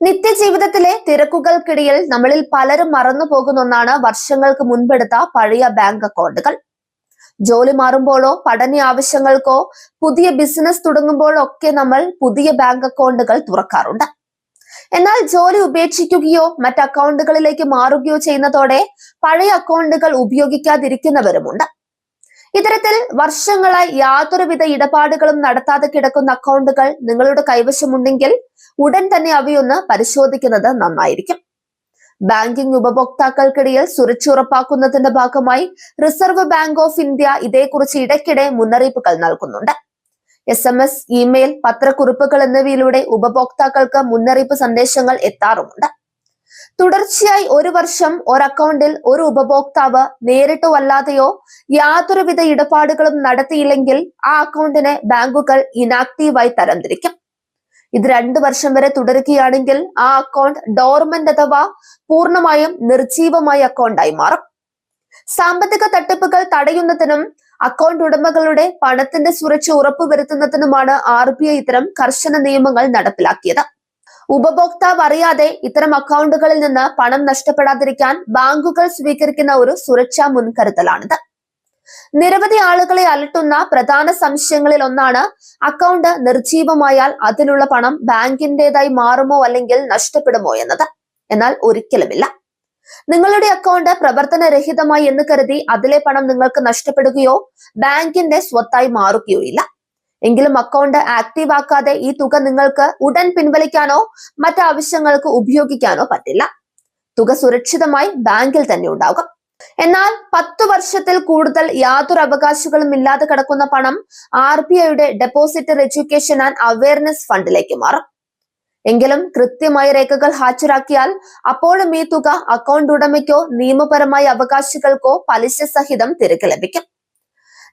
നിത്യജീവിതത്തിലെ തിരക്കുകൾക്കിടയിൽ നമ്മളിൽ പലരും മറന്നു പോകുന്ന ഒന്നാണ് വർഷങ്ങൾക്ക് മുൻപെടുത്ത പഴയ ബാങ്ക് അക്കൗണ്ടുകൾ. ജോലി മാറുമ്പോഴോ പഠന ആവശ്യങ്ങൾക്കോ പുതിയ ബിസിനസ് തുടങ്ങുമ്പോഴോ ഒക്കെ നമ്മൾ പുതിയ ബാങ്ക് അക്കൗണ്ടുകൾ തുറക്കാറുണ്ട്. എന്നാൽ ജോലി ഉപേക്ഷിക്കുകയോ മറ്റ് അക്കൗണ്ടുകളിലേക്ക് മാറുകയോ ചെയ്യുന്നതോടെ പഴയ അക്കൗണ്ടുകൾ ഉപയോഗിക്കാതിരിക്കുന്നവരുമുണ്ട്. ഇത്തരത്തിൽ വർഷങ്ങളായി യാതൊരുവിധ ഇടപാടുകളും നടത്താതെ കിടക്കുന്ന അക്കൗണ്ടുകൾ നിങ്ങളുടെ കൈവശമുണ്ടെങ്കിൽ ഉടൻ തന്നെ അവയൊന്ന് പരിശോധിക്കുന്നത് നന്നായിരിക്കും. ബാങ്കിംഗ് ഉപഭോക്താക്കൾക്കിടയിൽ സുരക്ഷ ഉറപ്പാക്കുന്നതിന്റെ ഭാഗമായി റിസർവ് ബാങ്ക് ഓഫ് ഇന്ത്യ ഇതേക്കുറിച്ച് ഇടയ്ക്കിടെ മുന്നറിയിപ്പുകൾ നൽകുന്നുണ്ട്. SMS, ഇമെയിൽ, പത്രക്കുറിപ്പുകൾ എന്നിവയിലൂടെ ഉപഭോക്താക്കൾക്ക് മുന്നറിയിപ്പ് സന്ദേശങ്ങൾ എത്താറുമുണ്ട്. തുടർച്ചയായി ഒരു വർഷം ഒരു അക്കൗണ്ടിൽ ഒരു ഉപഭോക്താവ് നേരിട്ടോ അല്ലാതെയോ യാതൊരുവിധ ഇടപാടുകളും നടത്തിയില്ലെങ്കിൽ ആ അക്കൗണ്ടിനെ ബാങ്കുകൾ ഇനാക്റ്റീവായി തരംതിരിക്കും. ഇത് 2 വർഷം വരെ തുടരുകയാണെങ്കിൽ ആ അക്കൗണ്ട് ഡോർമെന്റ് അഥവാ പൂർണ്ണമായും നിർജീവമായ അക്കൗണ്ടായി മാറും. സാമ്പത്തിക തട്ടിപ്പുകൾ തടയുന്നതിനും അക്കൗണ്ട് ഉടമകളുടെ പണത്തിന്റെ സുരക്ഷ ഉറപ്പുവരുത്തുന്നതിനുമാണ് RBI ഇത്തരം കർശന നിയമങ്ങൾ നടപ്പിലാക്കിയത്. ഉപഭോക്താവ് അറിയാതെ ഇത്തരം അക്കൗണ്ടുകളിൽ നിന്ന് പണം നഷ്ടപ്പെടാതിരിക്കാൻ ബാങ്കുകൾ സ്വീകരിക്കുന്ന ഒരു സുരക്ഷാ മുൻകരുതലാണിത്. നിരവധി ആളുകളെ അലട്ടുന്ന പ്രധാന സംശയങ്ങളിൽ ഒന്നാണ് അക്കൗണ്ട് നിർജീവമായാൽ അതിലുള്ള പണം ബാങ്കിന്റേതായി മാറുമോ അല്ലെങ്കിൽ നഷ്ടപ്പെടുമോ എന്നത്. എന്നാൽ ഒരിക്കലുമില്ല. നിങ്ങളുടെ അക്കൗണ്ട് പ്രവർത്തനരഹിതമായി എന്ന് കരുതി അതിലെ പണം നിങ്ങൾക്ക് നഷ്ടപ്പെടുകയോ ബാങ്കിന്റെ സ്വത്തായി മാറുകയോ ഇല്ല. എങ്കിലും അക്കൗണ്ട് ആക്റ്റീവ് ആക്കാതെ ഈ തുക നിങ്ങൾക്ക് ഉടൻ പിൻവലിക്കാനോ മറ്റ് ആവശ്യങ്ങൾക്ക് ഉപയോഗിക്കാനോ പറ്റില്ല. തുക സുരക്ഷിതമായി ബാങ്കിൽ തന്നെ ഉണ്ടാകും. എന്നാൽ 10 വർഷത്തിൽ കൂടുതൽ യാതൊരു അവകാശങ്ങളും ഇല്ലാതെ കിടക്കുന്ന പണം RBIയുടെ ഡെപ്പോസിറ്റർ എഡ്യൂക്കേഷൻ ആൻഡ് അവയർനെസ് ഫണ്ടിലേക്ക് മാറും. എങ്കിലും കൃത്യമായ രേഖകൾ ഹാജരാക്കിയാൽ അപ്പോഴും ഈ തുക അക്കൗണ്ട് ഉടമയ്ക്കോ നിയമപരമായ അവകാശികൾക്കോ പലിശ സഹിതം തിരികെ ലഭിക്കും.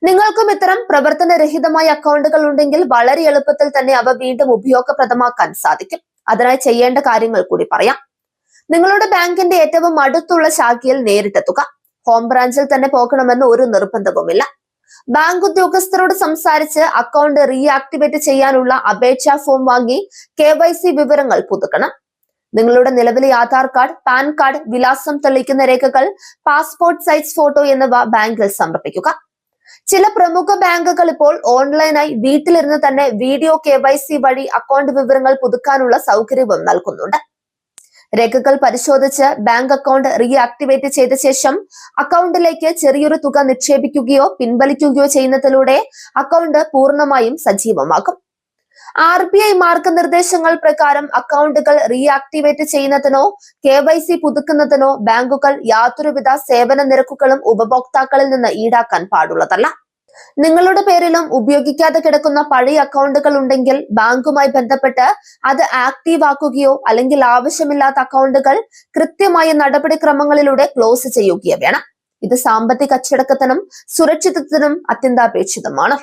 നിങ്ങൾക്കും ഇത്തരം പ്രവർത്തനരഹിതമായ അക്കൗണ്ടുകൾ ഉണ്ടെങ്കിൽ വളരെ എളുപ്പത്തിൽ തന്നെ അവ വീണ്ടും ഉപയോഗപ്രദമാക്കാൻ സാധിക്കും. അതിനായി ചെയ്യേണ്ട കാര്യങ്ങൾ കൂടി പറയാം. നിങ്ങളുടെ ബാങ്കിന്റെ ഏറ്റവും അടുത്തുള്ള ശാഖയിൽ നേരിട്ടെത്തുക. ഹോം ബ്രാഞ്ചിൽ തന്നെ പോകണമെന്ന് ഒരു നിർബന്ധവുമില്ല. ബാങ്ക് ഉദ്യോഗസ്ഥരോട് സംസാരിച്ച് അക്കൗണ്ട് റീആക്ടിവേറ്റ് ചെയ്യാനുള്ള അപേക്ഷാ ഫോം വാങ്ങി KYC വിവരങ്ങൾ പുതുക്കണം. നിങ്ങളുടെ നിലവിലെ ആധാർ കാർഡ്, പാൻ കാർഡ്, വിലാസം തെളിയിക്കുന്ന രേഖകൾ, പാസ്പോർട്ട് സൈസ് ഫോട്ടോ എന്നിവ ബാങ്കിൽ സമർപ്പിക്കുക. ചില പ്രമുഖ ബാങ്കുകൾ ഇപ്പോൾ ഓൺലൈനായി വീട്ടിലിരുന്ന് തന്നെ വീഡിയോ KYC വഴി അക്കൗണ്ട് വിവരങ്ങൾ പുതുക്കാനുള്ള സൗകര്യവും നൽകുന്നുണ്ട്. രേഖകൾ പരിശോധിച്ച് ബാങ്ക് അക്കൗണ്ട് റീആക്ടിവേറ്റ് ചെയ്ത ശേഷം അക്കൗണ്ടിലേക്ക് ചെറിയൊരു തുക നിക്ഷേപിക്കുകയോ പിൻവലിക്കുകയോ ചെയ്യുന്നതിലൂടെ അക്കൗണ്ട് പൂർണ്ണമായും സജീവമാകും. RBI മാർഗനിർദ്ദേശങ്ങൾ പ്രകാരം അക്കൗണ്ടുകൾ റീആക്ടിവേറ്റ് ചെയ്യുന്നതിനോ KYC പുതുക്കുന്നതിനോ ബാങ്കുകൾ യാതൊരുവിധ സേവന നിരക്കുകളും ഉപഭോക്താക്കളിൽ നിന്ന് ഈടാക്കാൻ പാടുള്ളതല്ല. നിങ്ങളുടെ പേരിലും ഉപയോഗിക്കാതെ കിടക്കുന്ന പഴയ അക്കൗണ്ടുകൾ ഉണ്ടെങ്കിൽ ബാങ്കുമായി ബന്ധപ്പെട്ട് അത് ആക്റ്റീവ് ആക്കുകയോ അല്ലെങ്കിൽ ആവശ്യമില്ലാത്ത അക്കൗണ്ടുകൾ കൃത്യമായ നടപടിക്രമങ്ങളിലൂടെ ക്ലോസ് ചെയ്യുകയോ വേണം. ഇത് സാമ്പത്തിക അച്ചടക്കത്തിനും സുരക്ഷിതത്വത്തിനും അത്യന്താപേക്ഷിതമാണ്.